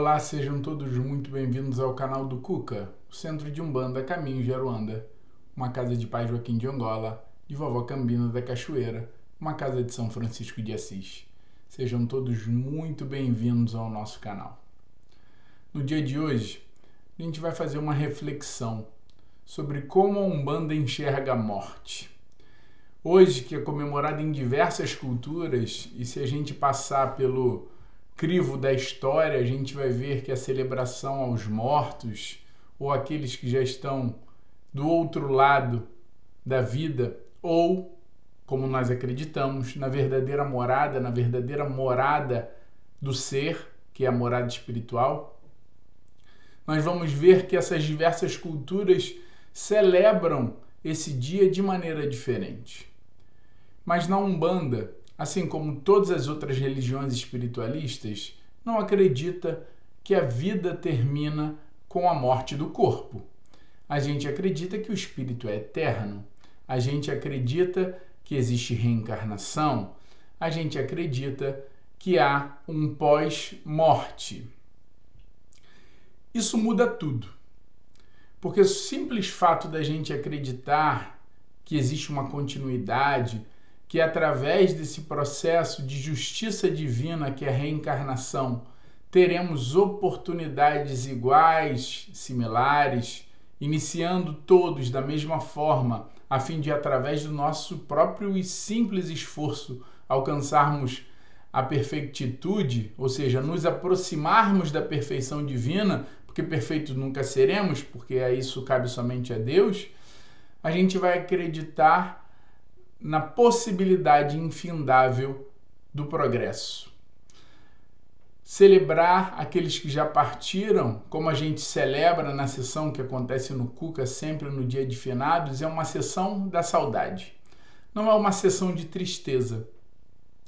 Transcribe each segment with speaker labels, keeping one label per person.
Speaker 1: Olá, sejam todos muito bem-vindos ao canal do Cuca, o Centro de Umbanda Caminho de Aruanda, uma casa de Pai Joaquim de Angola, de Vovó Cambina da Cachoeira, uma casa de São Francisco de Assis. Sejam todos muito bem-vindos ao nosso canal. No dia de hoje, a gente vai fazer uma reflexão sobre como a Umbanda enxerga a morte. Hoje, que é comemorado em diversas culturas, e se a gente passar pelo crivo da história, a gente vai ver que a celebração aos mortos, ou aqueles que já estão do outro lado da vida, ou, como nós acreditamos, na verdadeira morada do ser, que é a morada espiritual, nós vamos ver que essas diversas culturas celebram esse dia de maneira diferente. Mas na Umbanda, assim como todas as outras religiões espiritualistas, não acredita que a vida termina com a morte do corpo. A gente acredita que o espírito é eterno. A gente acredita que existe reencarnação. A gente acredita que há um pós-morte. Isso muda tudo. Porque o simples fato da gente acreditar que existe uma continuidade, que através desse processo de justiça divina, que é a reencarnação, teremos oportunidades iguais, similares, iniciando todos da mesma forma, a fim de, através do nosso próprio e simples esforço, alcançarmos a perfeititude, ou seja, nos aproximarmos da perfeição divina, porque perfeitos nunca seremos, porque a isso cabe somente a Deus, a gente vai acreditar na possibilidade infindável do progresso. Celebrar aqueles que já partiram, como a gente celebra na sessão que acontece no Cuca sempre no dia de finados, é uma sessão da saudade. Não é uma sessão de tristeza,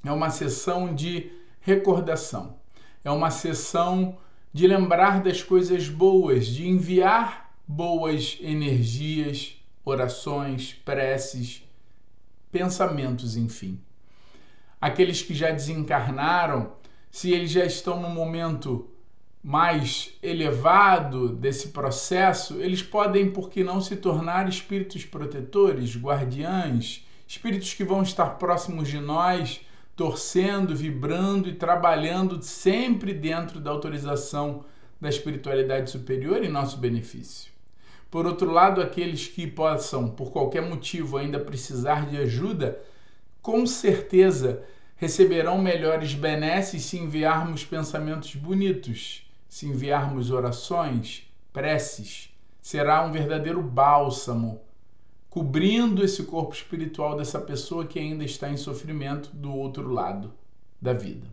Speaker 1: é uma sessão de recordação, é uma sessão de lembrar das coisas boas, de enviar boas energias, orações, preces, pensamentos, enfim. Aqueles que já desencarnaram, se eles já estão no momento mais elevado desse processo, eles podem, por que não, se tornar espíritos protetores, guardiães, espíritos que vão estar próximos de nós, torcendo, vibrando e trabalhando sempre dentro da autorização da espiritualidade superior em nosso benefício. Por outro lado, aqueles que possam, por qualquer motivo, ainda precisar de ajuda, com certeza receberão melhores benesses se enviarmos pensamentos bonitos, se enviarmos orações, preces. Será um verdadeiro bálsamo, cobrindo esse corpo espiritual dessa pessoa que ainda está em sofrimento do outro lado da vida.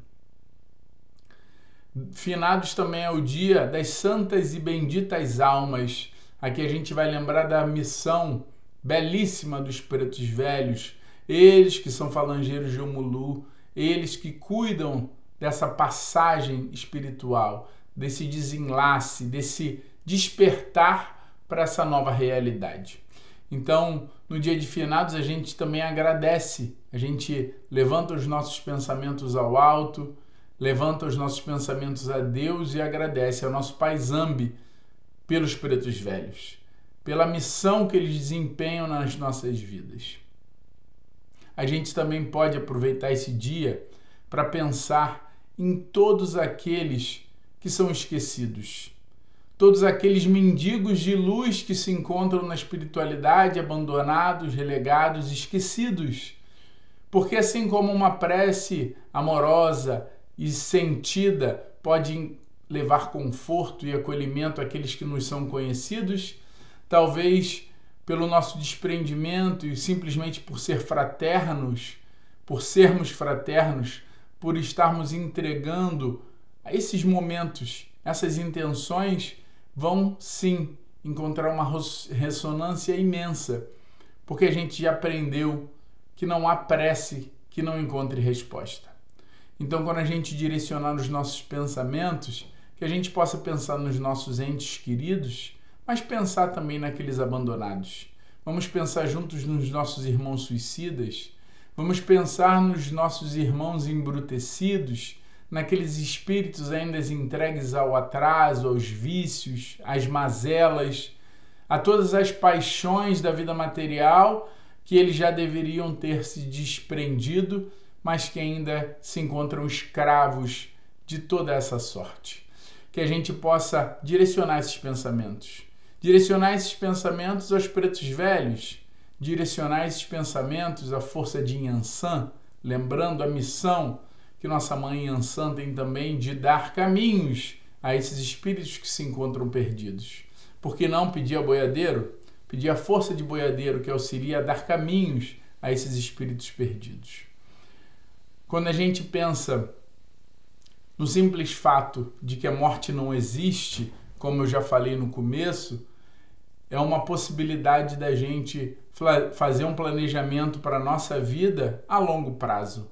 Speaker 1: Finados também é o dia das santas e benditas almas. Aqui a gente vai lembrar da missão belíssima dos pretos velhos, eles que são falangeiros de Omulu, eles que cuidam dessa passagem espiritual, desse desenlace, desse despertar para essa nova realidade. Então, no dia de finados, a gente também agradece, a gente levanta os nossos pensamentos ao alto, levanta os nossos pensamentos a Deus e agradece ao nosso Pai Zambi pelos pretos velhos, pela missão que eles desempenham nas nossas vidas. A gente também pode aproveitar esse dia para pensar em todos aqueles que são esquecidos, todos aqueles mendigos de luz que se encontram na espiritualidade, abandonados, relegados, esquecidos. Porque assim como uma prece amorosa e sentida pode levar conforto e acolhimento àqueles que nos são conhecidos, talvez pelo nosso desprendimento e simplesmente por ser fraternos, por sermos fraternos, por estarmos entregando a esses momentos, essas intenções, vão sim encontrar uma ressonância imensa, porque a gente já aprendeu que não há prece que não encontre resposta. Então, quando a gente direcionar os nossos pensamentos, que a gente possa pensar nos nossos entes queridos, mas pensar também naqueles abandonados. Vamos pensar juntos nos nossos irmãos suicidas, vamos pensar nos nossos irmãos embrutecidos, naqueles espíritos ainda entregues ao atraso, aos vícios, às mazelas, a todas as paixões da vida material que eles já deveriam ter se desprendido, mas que ainda se encontram escravos de toda essa sorte. Que a gente possa direcionar esses pensamentos aos pretos velhos, direcionar esses pensamentos à força de Yansan, lembrando a missão que nossa mãe Yansan tem também de dar caminhos a esses espíritos que se encontram perdidos. Por que não pedir a boiadeiro? Pedir a força de boiadeiro que auxilia a dar caminhos a esses espíritos perdidos. Quando a gente pensa no simples fato de que a morte não existe, como eu já falei no começo, é uma possibilidade da gente fazer um planejamento para a nossa vida a longo prazo.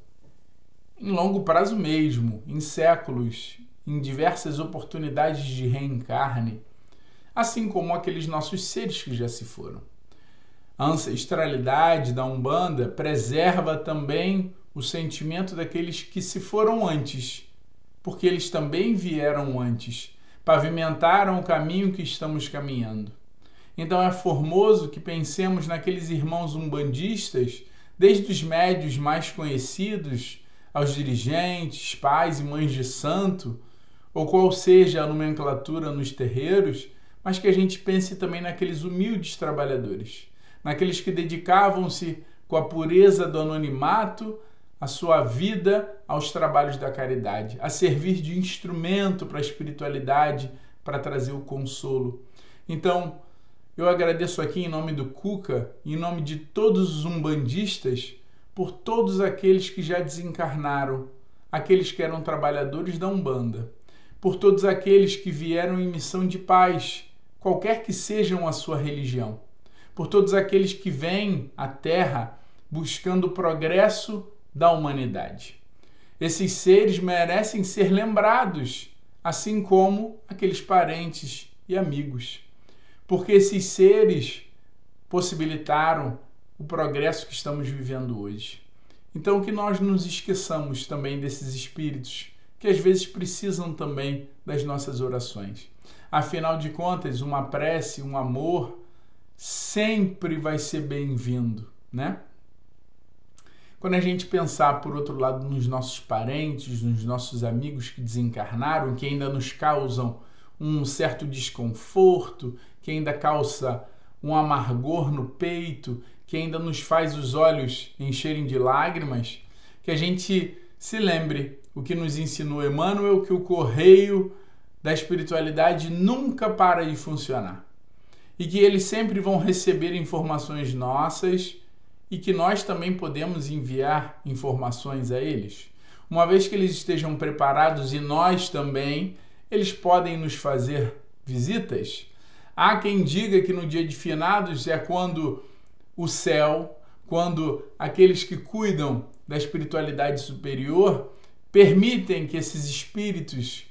Speaker 1: Em longo prazo mesmo, em séculos, em diversas oportunidades de reencarne, assim como aqueles nossos seres que já se foram. A ancestralidade da Umbanda preserva também o sentimento daqueles que se foram antes, porque eles também vieram antes, pavimentaram o caminho que estamos caminhando. Então é formoso que pensemos naqueles irmãos umbandistas, desde os médios mais conhecidos, aos dirigentes, pais e mães de santo, ou qual seja a nomenclatura nos terreiros, mas que a gente pense também naqueles humildes trabalhadores, naqueles que dedicavam-se com a pureza do anonimato a sua vida aos trabalhos da caridade, a servir de instrumento para a espiritualidade, para trazer o consolo. Então, eu agradeço aqui em nome do Cuca, em nome de todos os umbandistas, por todos aqueles que já desencarnaram, aqueles que eram trabalhadores da Umbanda, por todos aqueles que vieram em missão de paz, qualquer que sejam a sua religião, por todos aqueles que vêm à Terra buscando o progresso da humanidade. Esses seres merecem ser lembrados, assim como aqueles parentes e amigos, porque esses seres possibilitaram o progresso que estamos vivendo hoje. Então, que nós nos esqueçamos também desses espíritos que às vezes precisam também das nossas orações. Afinal de contas, uma prece, um amor, sempre vai ser bem-vindo, né? Quando a gente pensar, por outro lado, nos nossos parentes, nos nossos amigos que desencarnaram, que ainda nos causam um certo desconforto, que ainda causa um amargor no peito, que ainda nos faz os olhos encherem de lágrimas, que a gente se lembre o que nos ensinou Emmanuel, que o correio da espiritualidade nunca para de funcionar. E que eles sempre vão receber informações nossas e que nós também podemos enviar informações a eles. Uma vez que eles estejam preparados e nós também, eles podem nos fazer visitas. Há quem diga que no dia de finados é quando o céu, quando aqueles que cuidam da espiritualidade superior permitem que esses espíritos,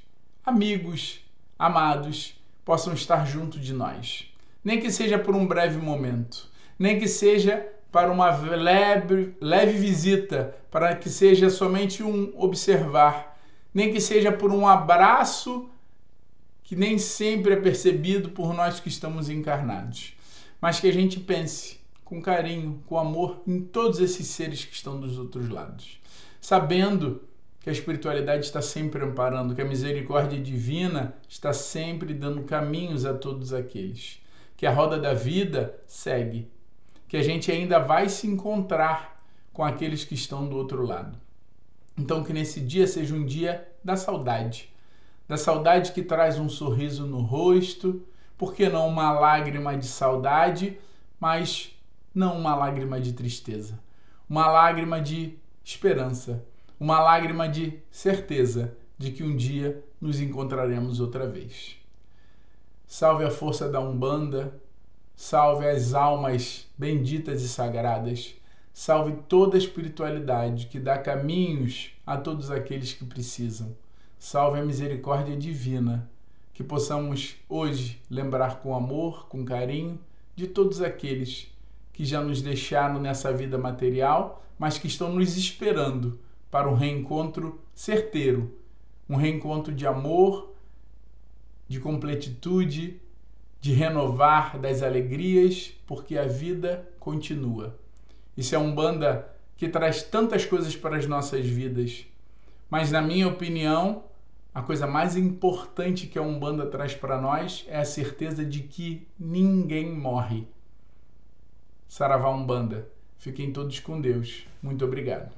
Speaker 1: amigos, amados, possam estar junto de nós. Nem que seja por um breve momento, nem que seja para uma leve visita, para que seja somente um observar, nem que seja por um abraço que nem sempre é percebido por nós que estamos encarnados, mas que a gente pense com carinho, com amor em todos esses seres que estão dos outros lados, sabendo que a espiritualidade está sempre amparando, que a misericórdia divina está sempre dando caminhos a todos aqueles, que a roda da vida segue, que a gente ainda vai se encontrar com aqueles que estão do outro lado. Então que nesse dia seja um dia da saudade que traz um sorriso no rosto, por que não uma lágrima de saudade, mas não uma lágrima de tristeza, uma lágrima de esperança, uma lágrima de certeza de que um dia nos encontraremos outra vez. Salve a força da Umbanda, salve as almas benditas e sagradas, salve toda a espiritualidade que dá caminhos a todos aqueles que precisam. Salve a misericórdia divina, que possamos hoje lembrar com amor, com carinho, de todos aqueles que já nos deixaram nessa vida material, mas que estão nos esperando para um reencontro certeiro um reencontro de amor, de completitude, de renovar das alegrias, porque a vida continua. Isso é a Umbanda que traz tantas coisas para as nossas vidas. Mas, na minha opinião, a coisa mais importante que a Umbanda traz para nós é a certeza de que ninguém morre. Saravá Umbanda. Fiquem todos com Deus. Muito obrigado.